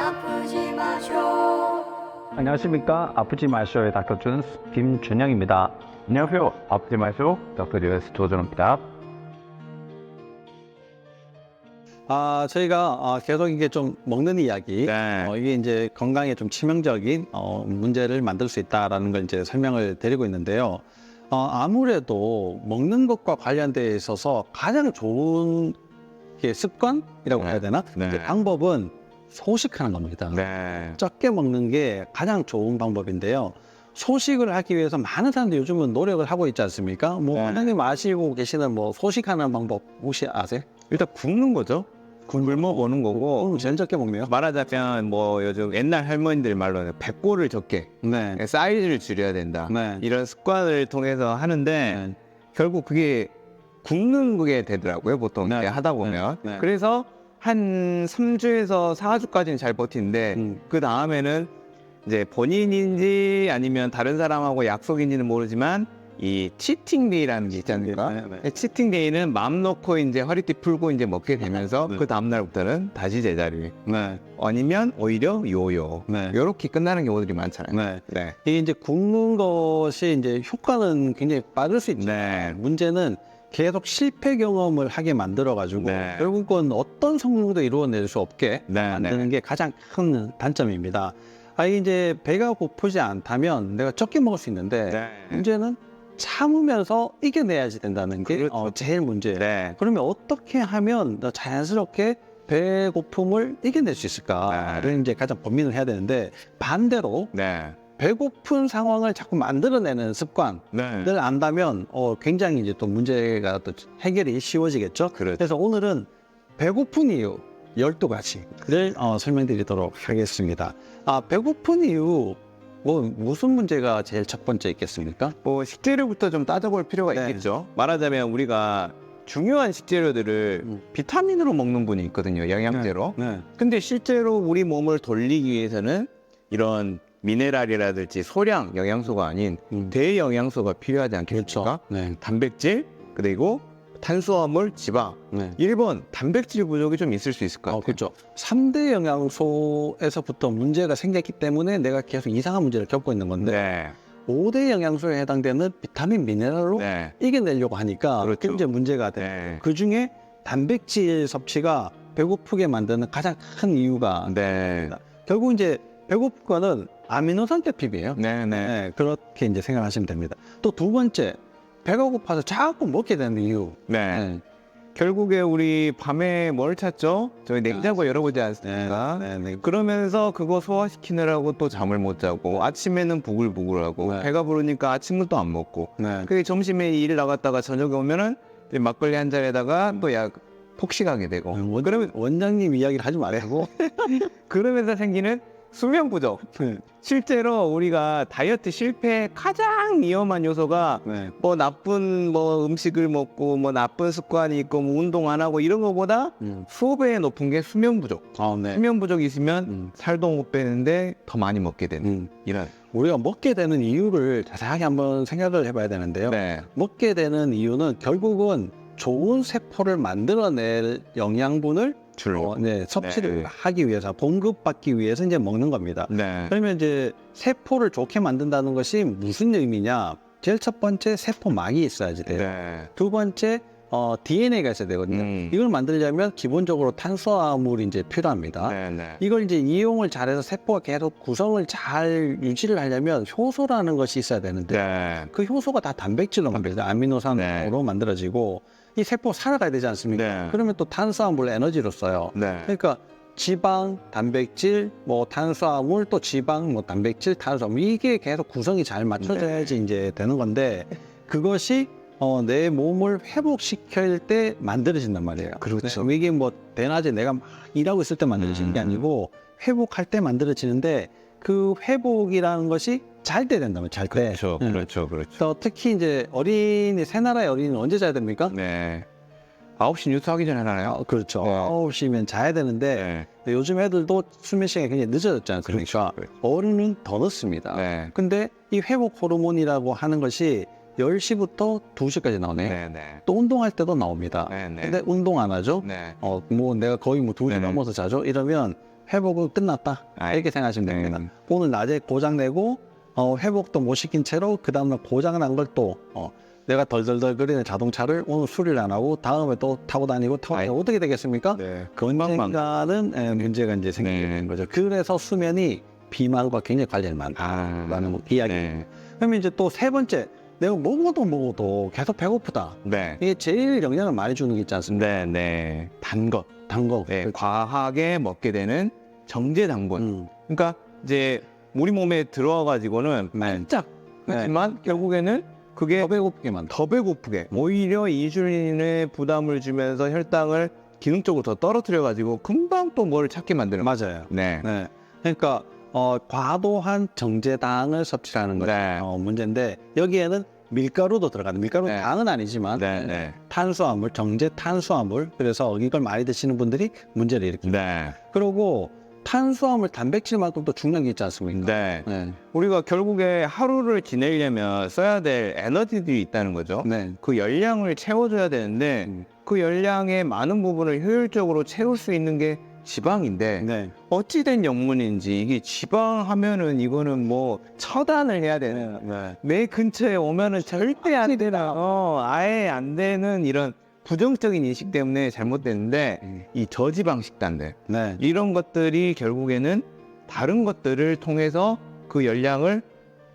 아프지 마쇼. 안녕하십니까. 아프지 마쇼의 닥터 준스 김준영입니다. 안녕하세요. 아프지 마쇼 닥터 뉴스 조준호입니다. 저희가 계속 이게 좀 먹는 이야기, 네. 이게 이제 건강에 좀 치명적인 문제를 만들 수 있다라는 걸 이제 설명을 드리고 있는데요. 아무래도 먹는 것과 관련돼 있어서 가장 좋은 게 습관이라고 해야 되나? 네. 이제 방법은 소식하는 겁니다. 네. 적게 먹는 게 가장 좋은 방법인데요. 소식을 하기 위해서 많은 사람들이 요즘은 노력을 하고 있지 않습니까? 뭐 네. 원장님 아시고 계시는 뭐 소식하는 방법 혹시 아세요? 일단 굽는 거죠. 굶어 보는 거고. 제일 적게 먹네요. 말하자면 뭐 요즘 옛날 할머니들 말로는 배꼽을 적게 네. 사이즈를 줄여야 된다. 네. 이런 습관을 통해서 하는데 네. 결국 그게 굶는 게 되더라고요. 보통 네. 이렇게 하다 보면. 네. 네. 그래서 한 3주에서 4주까지는 잘 버티는데 그 다음에는 이제 본인인지 아니면 다른 사람하고 약속인지는 모르지만 이 치팅데이라는 게 있지 않습니까? 네, 네. 치팅데이는 마음 놓고 이제 허리띠 풀고 이제 먹게 되면서 네. 그 다음날부터는 다시 제자리. 네. 아니면 오히려 요요. 네. 요렇게 끝나는 경우들이 많잖아요. 네. 네. 이게 이제 굽는 것이 이제 효과는 굉장히 빠를 수 있지만 네. 문제는 계속 실패 경험을 하게 만들어 가지고 네. 결국은 어떤 성공도 이루어낼 수 없게 네, 만드는 게 가장 큰 단점입니다. 이제 배가 고프지 않다면 내가 적게 먹을 수 있는데 네. 문제는 참으면서 이겨내야지 된다는 게 그렇죠. 제일 문제예요. 네. 그러면 어떻게 하면 자연스럽게 배고픔을 이겨낼 수 있을까를 네. 이제 가장 고민을 해야 되는데 반대로 네. 배고픈 상황을 자꾸 만들어내는 습관을 네. 안다면 굉장히 이제 또 문제가 또 해결이 쉬워지겠죠. 그렇죠. 그래서 오늘은 배고픈 이유 12가지를 설명드리도록 하겠습니다. 배고픈 이유 무슨 문제가 제일 첫 번째 있겠습니까? 뭐 식재료부터 좀 따져볼 필요가 네. 있겠죠. 말하자면 우리가 중요한 식재료들을 비타민으로 먹는 분이 있거든요. 영양제로. 네. 근데 실제로 우리 몸을 돌리기 위해서는 이런 미네랄이라든지 소량 영양소가 아닌 대영양소가 필요하지 않겠습니까? 네. 단백질, 그리고 탄수화물, 지방. 네. 1번 단백질 부족이 좀 있을 수 있을 것 같아요. 그렇죠. 3대 영양소에서부터 문제가 생겼기 때문에 내가 계속 이상한 문제를 겪고 있는 건데 네. 5대 영양소에 해당되는 비타민, 미네랄로 네. 이겨내려고 하니까 그렇죠. 그게 이제 문제가 돼요. 네. 그중에 단백질 섭취가 배고프게 만드는 가장 큰 이유가 네. 결국 이제 배고픈 거는 아미노산 결핍이에요. 네. 네. 네, 그렇게 이제 생각하시면 됩니다. 또 두 번째, 배가 고파서 자꾸 먹게 되는 이유. 네. 네. 결국에 우리 밤에 뭘 찾죠? 저희 냉장고 열어보지 않습니까? 네. 그러면서 그거 소화시키느라고 또 잠을 못 자고 아침에는 부글부글하고 네. 배가 부르니까 아침을 또 안 먹고 네. 그 점심에 일 나갔다가 저녁에 오면은 이제 막걸리 한 잔에다가 또 약 폭식하게 되고 그러면 원장님 이야기를 하지 말고 그러면서 생기는 수면 부족. 실제로 우리가 다이어트 실패의 가장 위험한 요소가 네. 뭐 나쁜 뭐 음식을 먹고 뭐 나쁜 습관이 있고 뭐 운동 안 하고 이런 거보다 수배에 높은 게 수면 부족. 네. 수면 부족이 있으면 살도 못 빼는데 더 많이 먹게 되는 이런. 우리가 먹게 되는 이유를 자세하게 한번 생각을 해봐야 되는데요. 네. 먹게 되는 이유는 결국은 좋은 세포를 만들어낼 영양분을 섭취를 네. 하기 위해서 공급받기 위해서 이제 먹는 겁니다. 네. 그러면 이제 세포를 좋게 만든다는 것이 무슨 의미냐? 제일 첫 번째 세포막이 있어야지 돼요. 네. 두 번째 DNA가 있어야 되거든요. 이걸 만들려면 기본적으로 탄수화물이 이제 필요합니다. 네. 이걸 이제 이용을 잘해서 세포가 계속 구성을 잘 유지를 하려면 효소라는 것이 있어야 되는데 네. 그 효소가 다 단백질로 만들어져 아미노산으로 만들어지고 이 세포가 살아가야 되지 않습니까? 네. 그러면 또 탄수화물 에너지로 써요. 네. 그러니까 지방, 단백질, 뭐 탄수화물, 또 지방, 뭐 단백질, 탄수화물 이게 계속 구성이 잘 맞춰져야지 이제 되는 건데 그것이 내 몸을 회복시킬 때 만들어진단 말이에요. 그렇죠. 이게 뭐 대낮에 내가 막 일하고 있을 때 만들어지는 게 아니고 회복할 때 만들어지는데 그 회복이라는 것이 잘 때 된다면 잘 때. 그렇죠. 그렇죠. 그래서 특히 이제 새 나라의 어린이는 언제 자야 됩니까? 네. 9시 뉴스 하기 전에 하나요? 그렇죠. 네. 9시면 자야 되는데 네. 요즘 애들도 수면 시간이 굉장히 늦어졌지 않습니까? 그렇죠. 어른은 더 늦습니다. 네. 근데 이 회복 호르몬이라고 하는 것이 10시부터 2시까지 나오네요. 네. 또 운동할 때도 나옵니다. 네. 근데 운동 안 하죠? 네. 뭐 내가 거의 뭐 2시 네. 넘어서 자죠? 이러면 회복은 끝났다. 이렇게 생각하시면 됩니다. 오늘 낮에 고장내고 회복도 못 시킨 채로 그 다음날 고장난 걸 또 내가 덜덜덜거리는 자동차를 오늘 수리를 안 하고 다음에 또 타고 다니고 어떻게 되겠습니까? 그 언젠가는 문제가 이제 생기는 거죠. 그래서 수면이 비만과 굉장히 관련이 많다라는 이야기. 그러면 이제 또 세 번째, 내가 먹어도 계속 배고프다. 이게 제일 영향을 많이 주는 게 있지 않습니까? 단 거. 과하게 먹게 되는 정제당분. 그러니까 이제 우리 몸에 들어와가지고는 반짝 하지만 결국에는 그게 더 배고프게 오히려 인슐린에 부담을 주면서 혈당을 기능적으로 더 떨어뜨려가지고 금방 또 뭘 찾게 만드는 맞아요. 그러니까 과도한 정제당을 섭취하는 것이 문제인데 여기에는 밀가루도 들어가는 밀가루는 당은 아니지만 탄수화물, 정제 탄수화물 그래서 이걸 많이 드시는 분들이 문제를 일으킵니다. 그리고 탄수화물, 단백질만큼 또 중요한 게 있지 않습니까? 우리가 결국에 하루를 지내려면 써야 될 에너지들이 있다는 거죠. 그 열량을 채워줘야 되는데 그 열량의 많은 부분을 효율적으로 채울 수 있는 게 지방인데 어찌된 영문인지 이게 지방 하면은 이거는 뭐 처단을 해야 되는 내 근처에 오면은 절대 안 되나 아예 안 되는 이런 부정적인 인식 때문에 잘못됐는데 이 저지방 식단들 이런 것들이 결국에는 다른 것들을 통해서 그 열량을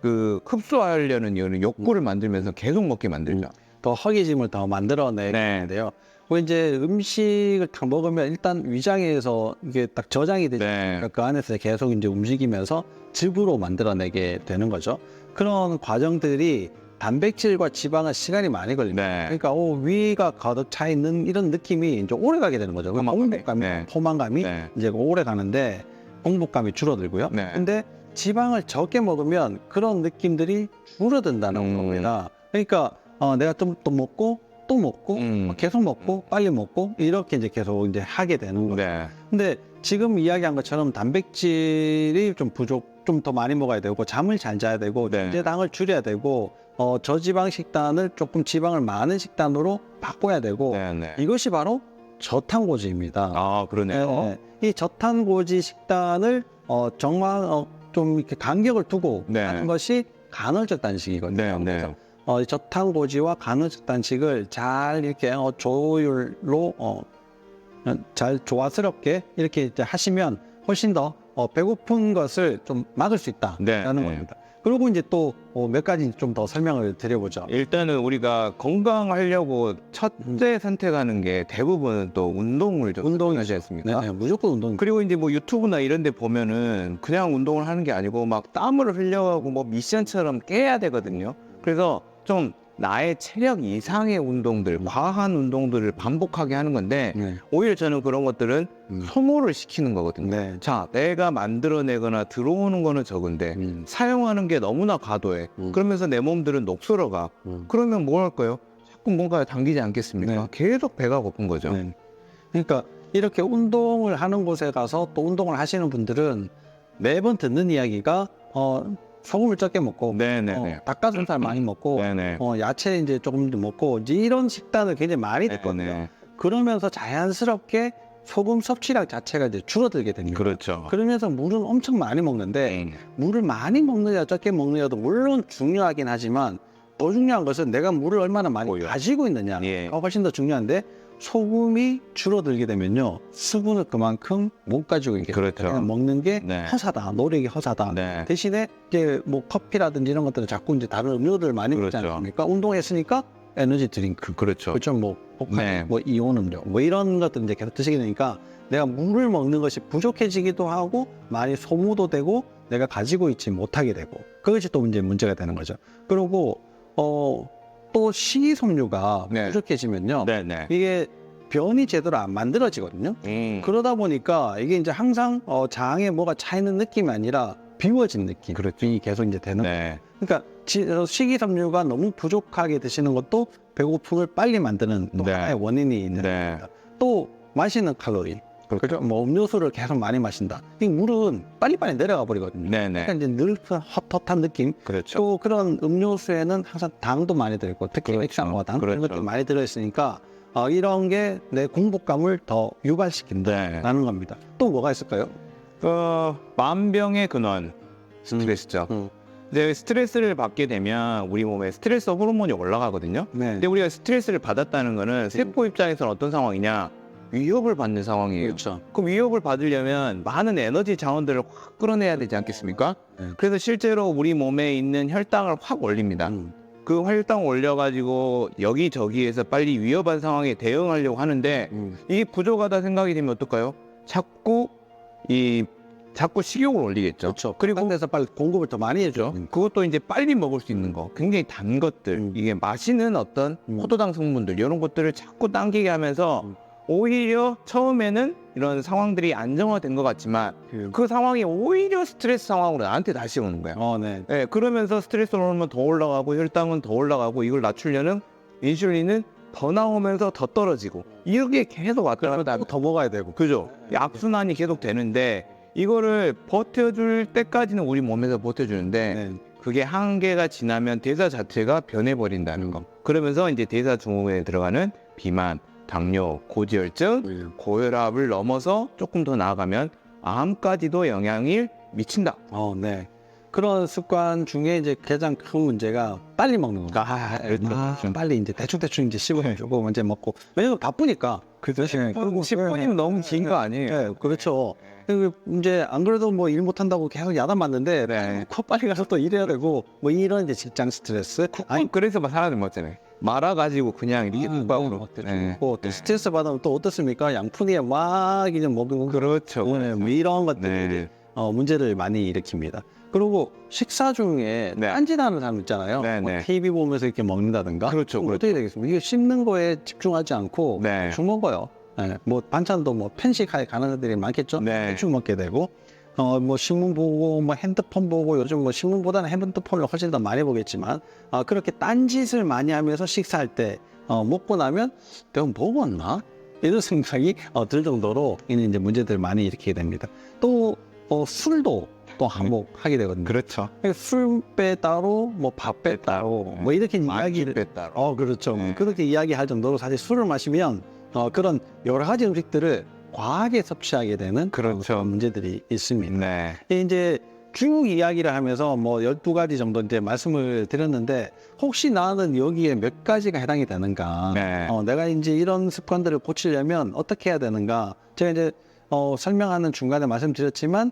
그 흡수하려는 이런 욕구를 만들면서 계속 먹게 만들죠. 더 허기짐을 더 만들어내는데요. 이제 음식을 딱 먹으면 일단 위장에서 이게 딱 저장이 되니까 그 안에서 계속 이제 움직이면서 즙으로 만들어내게 되는 거죠. 그런 과정들이 단백질과 지방은 시간이 많이 걸립니다. 그러니까 위가 가득 차 있는 이런 느낌이 이제 오래 가게 되는 거죠. 공복감이, 포만감이 이제 오래 가는데 공복감이 줄어들고요. 근데 지방을 적게 먹으면 그런 느낌들이 줄어든다는 겁니다. 그러니까 내가 좀 또 먹고 또 먹고 계속 먹고 빨리 먹고 이렇게 이제 계속 이제 하게 되는 거예요. 근데 지금 이야기한 것처럼 단백질이 좀 부족, 좀 더 많이 먹어야 되고 잠을 잘 자야 되고 정제당을 줄여야 되고 저지방 식단을 조금 지방을 많은 식단으로 바꿔야 되고 이것이 바로 저탄고지입니다. 그러네요. 이 저탄고지 식단을 정말 좀 이렇게 간격을 두고 하는 것이 간헐적 단식이거든요. 저탄고지와 간헐적 단식을 잘 이렇게 조율로 잘 조화스럽게 이렇게 이제 하시면 훨씬 더 배고픈 것을 좀 막을 수 있다라는 겁니다. 그리고 이제 또 몇 가지 좀 더 설명을 드려보죠. 일단은 우리가 건강하려고 첫째 선택하는 게 대부분은 또 운동을 좀 운동하지 않습니까? 무조건 운동. 그리고 이제 뭐 유튜브나 이런 데 보면은 그냥 운동을 하는 게 아니고 막 땀을 흘려가고 뭐 미션처럼 깨야 되거든요. 그래서 좀 나의 체력 이상의 운동들, 과한 운동들을 반복하게 하는 건데 오히려 저는 그런 것들은 소모를 시키는 거거든요. 자, 내가 만들어내거나 들어오는 거는 적은데 사용하는 게 너무나 과도해. 그러면서 내 몸들은 녹슬어가. 그러면 뭐 할까요? 자꾸 뭔가 당기지 않겠습니까? 계속 배가 고픈 거죠. 그러니까 이렇게 운동을 하는 곳에 가서 또 운동을 하시는 분들은 매번 듣는 이야기가 소금을 적게 먹고 닭가슴살 많이 먹고 야채 이제 조금 먹고 이제 이런 식단을 굉장히 많이 듣거든요. 그러면서 자연스럽게 소금 섭취량 자체가 이제 줄어들게 됩니다. 그러면서 물은 엄청 많이 먹는데 물을 많이 먹느냐 적게 먹느냐도 물론 중요하긴 하지만 더 중요한 것은 내가 물을 얼마나 많이 가지고 있느냐가 훨씬 더 중요한데 소금이 줄어들게 되면요 수분을 그만큼 못 가지고 있게 그냥 먹는 게 허사다, 노력이 허사다. 대신에 이제 뭐 커피라든지 이런 것들은 자꾸 이제 다른 음료들을 많이 먹지 않습니까? 운동했으니까 에너지 드링크, 그렇죠. 뭐 복합, 뭐 이온 음료, 뭐 이런 것들 이제 계속 드시게 되니까 내가 물을 먹는 것이 부족해지기도 하고 많이 소모도 되고 내가 가지고 있지 못하게 되고 그것이 또 이제 문제가 되는 거죠. 그리고 또 식이섬유가 부족해지면요 이게 변이 제대로 안 만들어지거든요. 그러다 보니까 이게 이제 항상 장에 뭐가 차 있는 느낌이 아니라 비워진 느낌. 이 계속 이제 되는 거예요. 그러니까 식이섬유가 너무 부족하게 드시는 것도 배고픔을 빨리 만드는 또 하나의 원인이 있는 겁니다. 또 마시는 칼로리. 그렇죠. 뭐 음료수를 계속 많이 마신다. 이 물은 빨리빨리 내려가 버리거든요. 그러니까 이제 늘 헛헛한 느낌. 또 그런 음료수에는 항상 당도 많이 들어있고 특히 액상화당 이런 것도 많이 들어있으니까 이런 게 내 공복감을 더 유발시킨다라는 겁니다. 또 뭐가 있을까요? 만병의 근원 스트레스죠. 근데 스트레스를 받게 되면 우리 몸에 스트레스 호르몬이 올라가거든요. 네. 근데 우리가 스트레스를 받았다는 거는 세포 입장에서는 어떤 상황이냐? 위협을 받는 상황이에요. 그렇죠. 그럼 위협을 받으려면 많은 에너지 자원들을 확 끌어내야 되지 않겠습니까? 네. 그래서 실제로 우리 몸에 있는 혈당을 확 올립니다. 그 혈당 올려가지고 여기저기에서 빨리 위협한 상황에 대응하려고 하는데 이게 부족하다 생각이 되면 어떨까요? 자꾸 식욕을 올리겠죠. 그렇죠. 그리고 데서 빨리 공급을 더 많이 해줘. 그것도 이제 빨리 먹을 수 있는 거, 굉장히 단 것들, 이게 마시는 어떤 포도당 성분들 이런 것들을 자꾸 당기게 하면서 오히려 처음에는 이런 상황들이 안정화된 것 같지만 그 상황이 오히려 스트레스 상황으로 나한테 다시 오는 거야. 네. 네, 그러면서 스트레스 호르몬 더 올라가고 혈당은 더 올라가고 이걸 낮추려는 인슐린은 더 나오면서 더 떨어지고 이렇게 계속 왔다 갔다 하면 더 먹어야 되고. 그죠? 악순환이 계속 되는데 이거를 버텨줄 때까지는 우리 몸에서 버텨주는데 네. 그게 한계가 지나면 대사 자체가 변해버린다는 거. 그러면서 이제 대사 증후군에 들어가는 비만, 당뇨, 고지혈증, 고혈압을 넘어서 조금 더 나아가면 암까지도 영향을 미친다. 네. 그런 습관 중에 이제 가장 큰 문제가 빨리 먹는 거. 빨리 이제 대충 이제 씹어주고 이제 먹고. 왜냐면 바쁘니까. 그렇죠. 그리고 10분이면 너무 긴 거 아니에요? 네, 그렇죠. 그리고 이제 안 그래도 뭐 일 못한다고 계속 야단 맞는데 네. 빨리 가서 또 일해야 되고 뭐 이런 이제 직장 스트레스. 그래서 막 사람들 먹잖아요. 말아가지고 그냥 이렇게 국밥으로. 네. 또 스트레스 받으면 또 어떻습니까? 양푼이에 막 이제 먹는 그렇죠. 네, 뭐 이런 것들이 네. 문제를 많이 일으킵니다. 그리고 식사 중에 네. 딴짓하는 사람 있잖아요. 네, 뭐 네. TV 보면서 이렇게 먹는다든가. 그렇죠, 그럼 그렇죠. 어떻게 되겠습니까? 이게 씹는 거에 집중하지 않고 네. 대충 먹어요. 네. 뭐 반찬도 뭐 편식하게 가는 애들이 많겠죠. 네. 대충 먹게 되고. 뭐 신문 보고 뭐 핸드폰 보고 요즘 뭐 신문보다는 핸드폰을 훨씬 더 많이 보겠지만 그렇게 딴짓을 많이 하면서 식사할 때 먹고 나면 내가 먹었나? 이런 생각이 들 정도로 이제 문제들을 많이 일으키게 됩니다. 또 술도 또 한몫하게 되거든요. 그렇죠. 술배 따로 뭐 밥배 따로 뭐 이렇게 이야기를 뺐다. 그렇죠. 네. 그렇게 이야기할 정도로 사실 술을 마시면 그런 여러 가지 음식들을 과하게 섭취하게 되는 그렇죠. 문제들이 있습니다. 네. 이제 쭉 이야기를 하면서 뭐 12가지 정도 이제 말씀을 드렸는데 혹시 나는 여기에 몇 가지가 해당이 되는가? 네. 내가 이제 이런 습관들을 고치려면 어떻게 해야 되는가? 제가 이제 설명하는 중간에 말씀드렸지만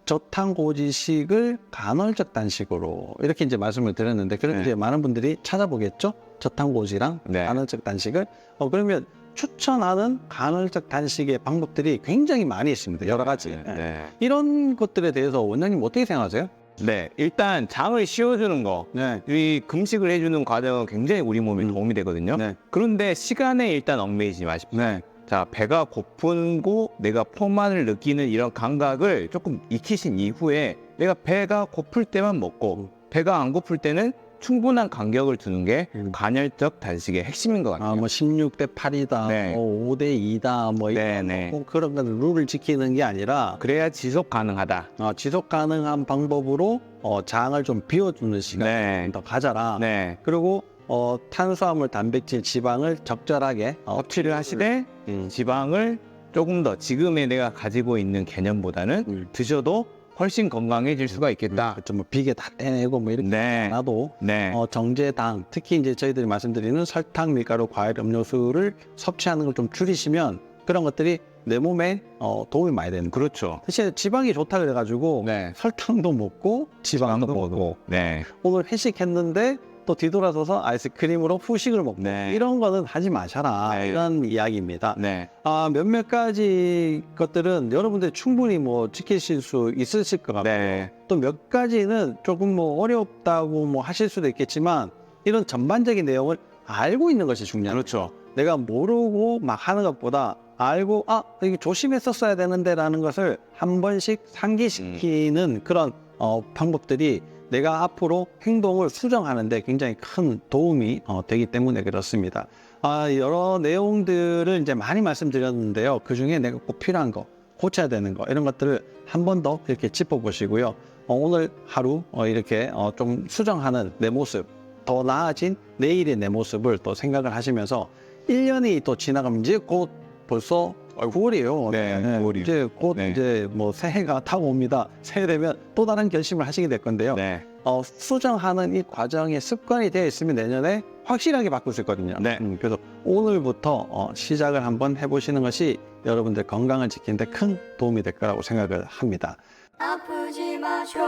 저탄고지식을 간헐적 단식으로 이렇게 이제 말씀을 드렸는데 그래서 네. 이제 많은 분들이 찾아보겠죠? 저탄고지랑 네. 간헐적 단식을 그러면 추천하는 간헐적 단식의 방법들이 굉장히 많이 있습니다. 여러 가지. 네. 이런 것들에 대해서 원장님 어떻게 생각하세요? 네. 일단 장을 씌워주는 거. 네. 이 금식을 해주는 과정은 굉장히 우리 몸에 도움이 되거든요. 네. 그런데 시간에 일단 얽매이지 마십시오. 네. 자, 배가 고픈고 내가 포만을 느끼는 이런 감각을 조금 익히신 이후에 내가 배가 고플 때만 먹고 배가 안 고플 때는 충분한 간격을 두는 게 간헐적 단식의 핵심인 것 같아요. 뭐 16대 8이다, 네. 5대 2다, 뭐 네, 이런 네. 꼭 그런 건 룰을 지키는 게 아니라 그래야 지속 가능하다. 지속 가능한 방법으로 장을 좀 비워주는 시간을 네. 더 가져라. 네. 그리고 탄수화물, 단백질, 지방을 적절하게 섭취를 하시되 지방을 조금 더 지금의 내가 가지고 있는 개념보다는 드셔도 훨씬 건강해질 수가 있겠다. 좀 비계 다 떼내고 뭐 이렇게 네. 나도 네. 정제당, 특히 이제 저희들이 말씀드리는 설탕, 밀가루, 과일, 음료수를 섭취하는 걸 좀 줄이시면 그런 것들이 내 몸에 도움이 많이 되는 거예요. 그렇죠. 사실 지방이 좋다 그래가지고 네. 설탕도 먹고 지방도 먹고 네. 오늘 회식했는데 또 뒤돌아서서 아이스크림으로 후식을 먹고 네. 이런 거는 하지 마셔라 네. 이런 이야기입니다. 네. 몇몇 가지 것들은 여러분들이 충분히 뭐 지키실 수 있으실 것 같고 네. 또 몇 가지는 조금 뭐 어렵다고 뭐 하실 수도 있겠지만 이런 전반적인 내용을 알고 있는 것이 중요합니다. 그렇죠. 내가 모르고 막 하는 것보다 알고 이게 조심했었어야 되는데라는 것을 한 번씩 상기시키는 그런 방법들이 내가 앞으로 행동을 수정하는데 굉장히 큰 도움이 되기 때문에 그렇습니다. 여러 내용들을 이제 많이 말씀드렸는데요. 그 중에 내가 꼭 필요한 거, 고쳐야 되는 거 이런 것들을 한 번 더 이렇게 짚어보시고요. 오늘 하루 이렇게 좀 수정하는 내 모습, 더 나아진 내일의 내 모습을 또 생각을 하시면서 1년이 또 지나가면 이제 곧 벌써 9월이에요. 네, 9월이요. 이제 곧 네. 이제 뭐 새해가 다가옵니다. 새해 되면 또 다른 결심을 하시게 될 건데요. 네. 수정하는 이 과정이 습관이 되어 있으면 내년에 확실하게 바꿀 수 있거든요. 네. 그래서 오늘부터 시작을 한번 해보시는 것이 여러분들 건강을 지키는 데 큰 도움이 될 거라고 생각을 합니다. 아프지 마쇼